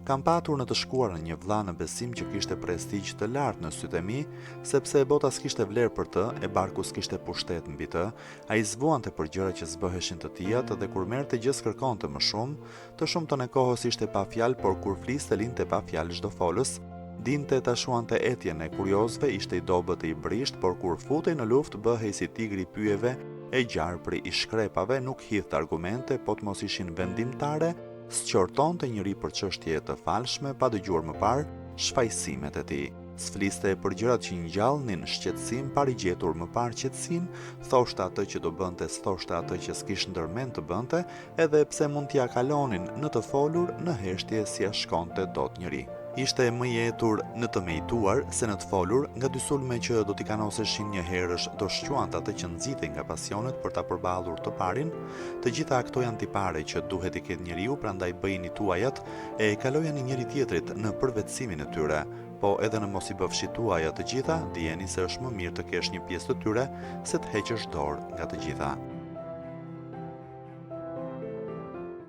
Kam patur në të shkuar në një vlla në besim që kishte prestigj të lartë në sytë e mi, sepse e bota s'kishte vlerë për të, e barku s'kishte pushtet mbi të, ai zvuante për gjëra që s'bëheshin të tijat dhe kur merrte gjë s'kërkonte më shumë, të shumtën e kohës ishte pa fjalë, por kur fliste linte pa fjalë çdo folës. Dinte ta shuante etjen e kuriozve, ishte i dobët e i brisht, por kur futej në luftë bëhej si tigri i pyjeve, e gjarpri i shkrepave, nuk hidhte argumente, po të mos ishin vendimtare, s'qortonte njëri për çështje të falshme pa dëgjuar më parë shfaqësimet e tij. S'fliste për gjërat që ngjallnin shqetësim pa rigjetur më parë qetësinë, thoshte atë që do bënte, thoshte atë që s'kish ndërmend të bënte, edhe pse mund t'ia kalonin në të folur, në heshtje si ja shkonte dot njëri. Ishte më i etur në të mejtuar se në të folur, nga dy sulme që do t'i kanoseshin një herësh do shquante atë që nxitej nga pasionet për ta përballur të parin. Të gjitha ato janë tipare që duhet i ketë njeriu, prandaj bëjini tuajat e kalojani njëri tjetrit në përvetësimin e tyre. Po edhe në mos i bëfshi tuaja të gjitha, dijeni se është më mirë të kesh një pjesë të tyre se të heqësh dorë nga të gjitha.